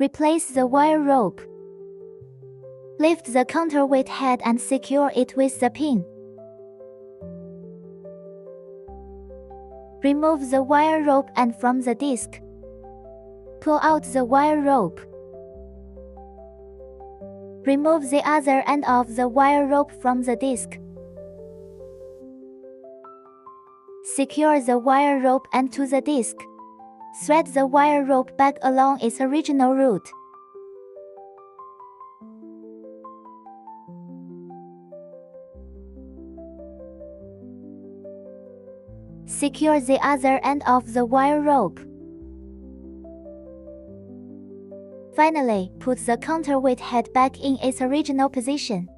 Replace the wire rope. Lift the counterweight head and secure it with the pin. Remove the wire rope and from the disc. Pull out the wire rope. Remove the other end of the wire rope from the disc. Secure the wire rope end to the disc. Thread the wire rope back along its original route. Secure the other end of the wire rope. Finally, put the counterweight head back in its original position.